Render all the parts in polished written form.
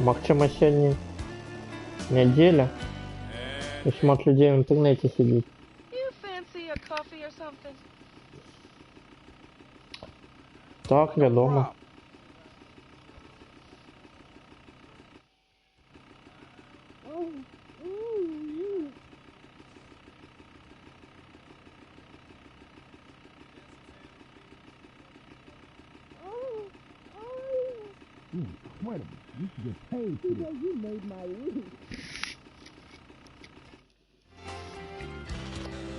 Максима сьогодні неділя. І шмат людей в інтернеті сидить. Так, відомо. Incredible. You should get paid for this. You made my week.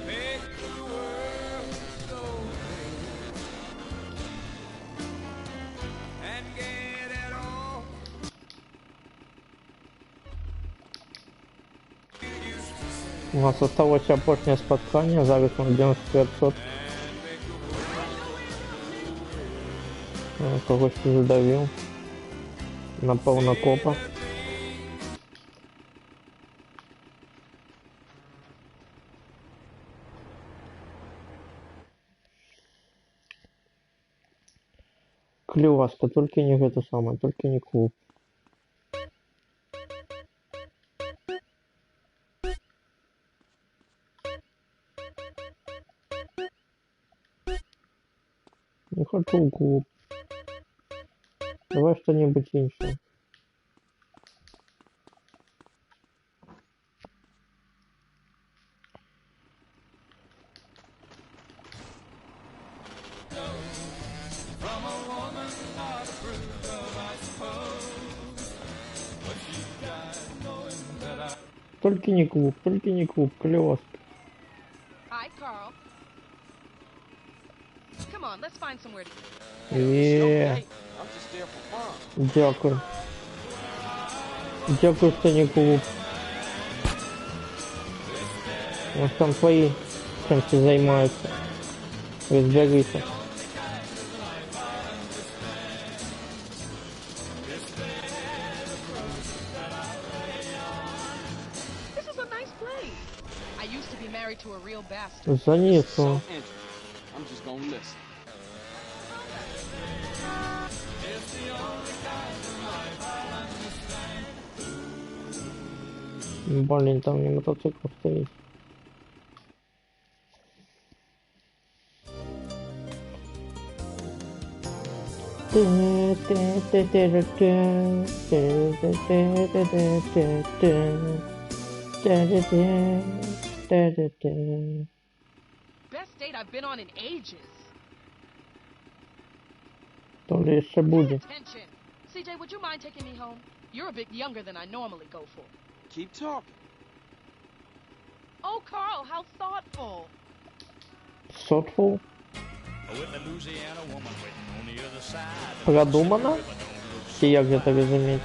Make the world so big and get it all. У нас осталося опошнє споткання, зараз на 95%. Когось задавив. Напав на копа. Клюваска, только не это самое, только не клуб. Не хочу клуб. Давай что-нибудь инше. Только не клуб, клёваска. Hi, Carl. Come on, let's find somewhere to eat. Дякую. Дякую, что не клуб. Вот там твои чем все занимаются. Разберися. This is a nice place. I used to be married to a real bastard. Занесу. I'm just gonna listen. Блин, там не мотоцикл стоит. Best date I've been on in ages. То ли еще будет. Attention. CJ, would you mind taking me home? You're a bit younger than I normally go for. Keep talking. Oh, Carl, how thoughtful. Сотфул. Продумано? Чи як же так розуміти?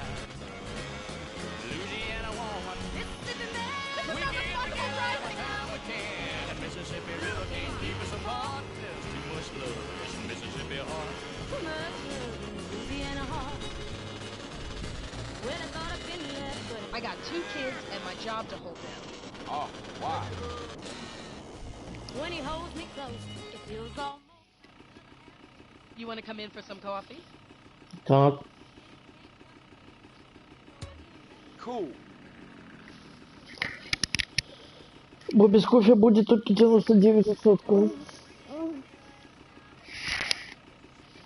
I got 2 kids and my job to hold down. Oh, why? When he holds me close, it feels almost. You want to come in for some coffee? Так. Cool. Бо без кофе будет только 99%.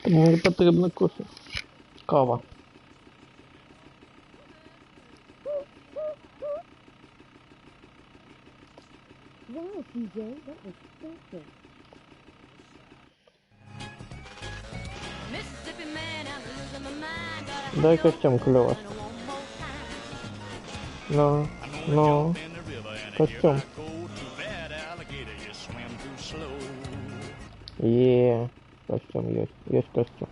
Мені потрібно кофе. Кава. Wow, CJ, that was special. Mississippi man, I'm losing my mind. Gotta Дай костюм клёво. Ну, ну, костюм. Костюм есть, есть костюм.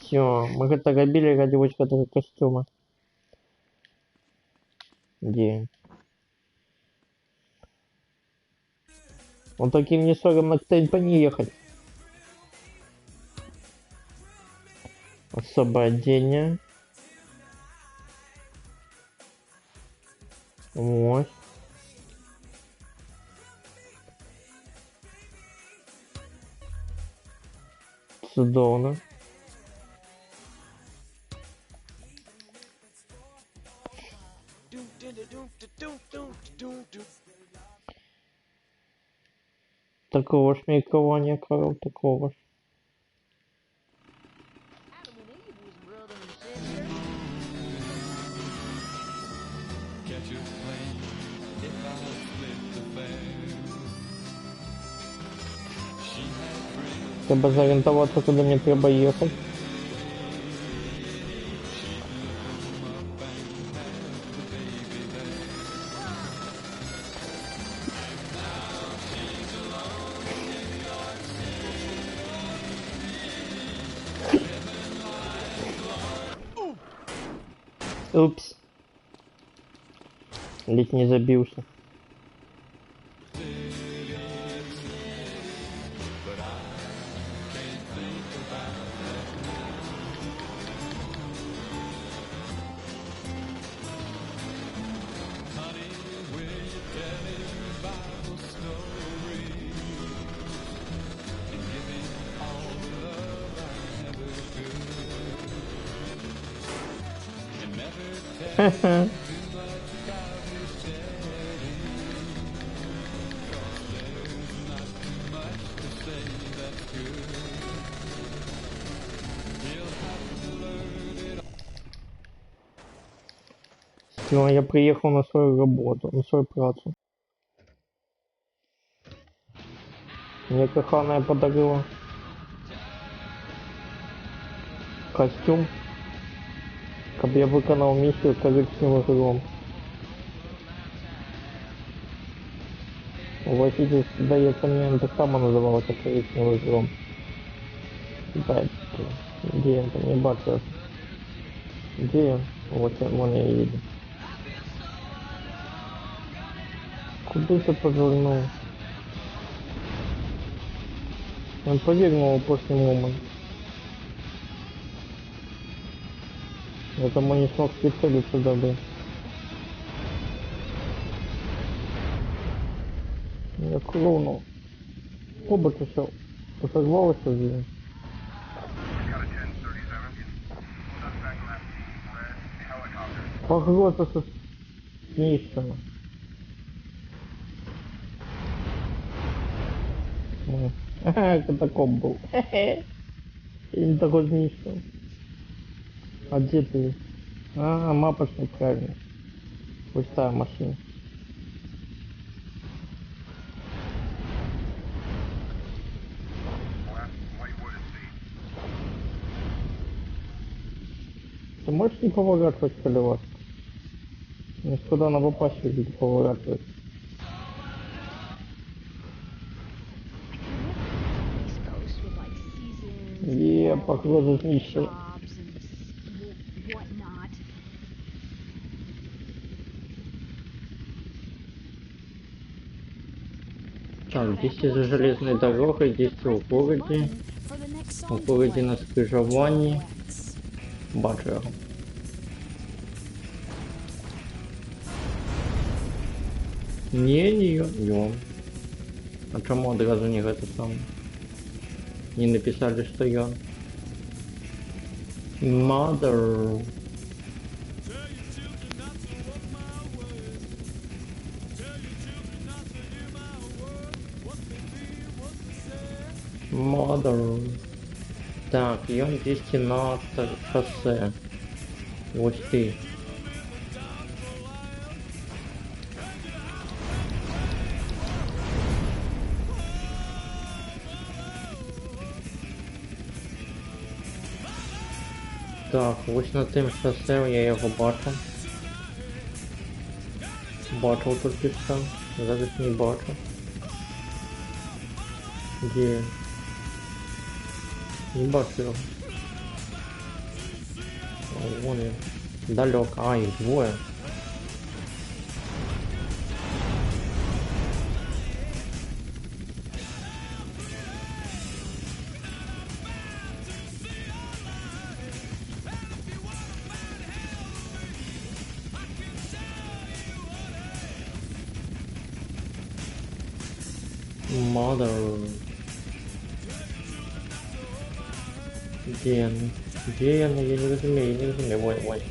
Все, мы это габили ради вот этого костюма. Где? Он таким несором на Тейпа не ехать. Освобождение. Вот. Судовно. Такого ж микрования коров, такого ж. Adam and Eve was brother and sister. Catch a plane if I split the fare. She had friends. Треба зорієнтуватися, куди мені треба їхати. Упс. Ледь не забился. Ха-ха. Всё, я приехал на свою работу, на свою працу. Мне коханая подарила костюм, как я виконав миссию коричневым гром. Властитель, здається, мне так само назывался коричневый гром. Да, где он там, не бачу. Где он? Вот он я еду. Куда ты повернул? Он повернул после момента. Я там не смог прицелиться даже. Я клоунул. Оба все. Оторвалось уже. Погроза со снищена. Ха-ха, катакомб был. Хе-хе. Я не такой знищен. А где ты? А, мапочник, правильно. Пустая машина. Ты можешь не поворачивать колеса? Мне куда надо попасть, если ты поворачивать? East Coast with like seasons, Похоже, знищил. jobs and whatnot. Так, здесь за железной дорогой, здесь в городе. В городе на скрижовании. Бачу його. Не ён. А чому одразу не гэта сам? Не написали, что ён. Mother. Mother. Так, ён 200 на шоссе. Ось ты. Так, ось на тим шосе я його бачу. Бачив тільки що. Зараз не бачу. Де? Не бачу його. О, вон він. Далеко. А, їх двоє. Mother. Где она? Где она? Я не разумею, я не разумею. Ой.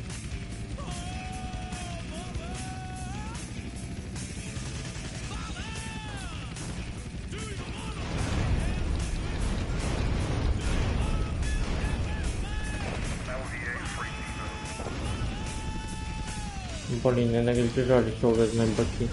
Блін, я не розбіжав, що визнай боки.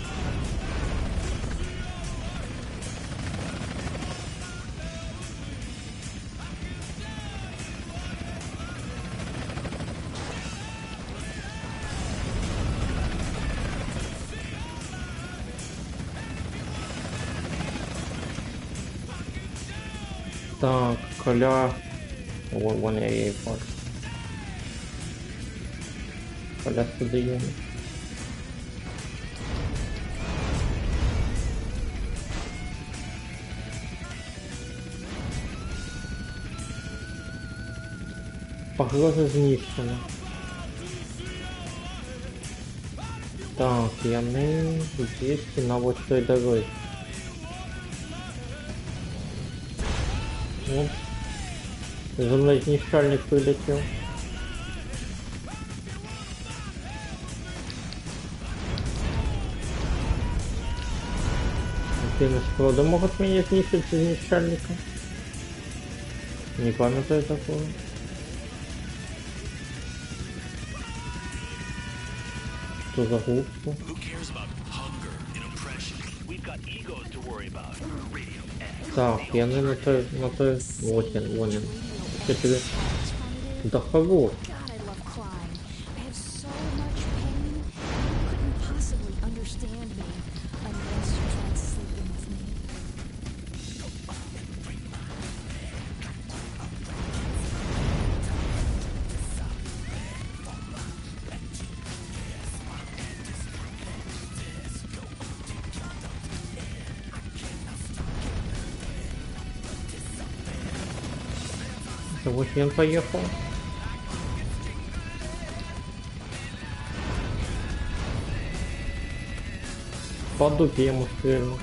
Так, Коля... Вон я її бачу. Коля сюди є. Погроза знищена. Так, яны здесь на вот той дороге. Ну, за мной знищальник прилетел. Афины сходу могут меня знищить с знищальника? Не памятаю такого. Что за глупство? Who cares about hunger and oppression? We've got egos to worry about. Radio X. Так, я не на той, вот он. Четыре. Да хорош. God, I love crying. I have so much pain. You couldn't possibly understand me unless you tried sleeping with me. Да вот я поехал. По дупе ему стрельнул.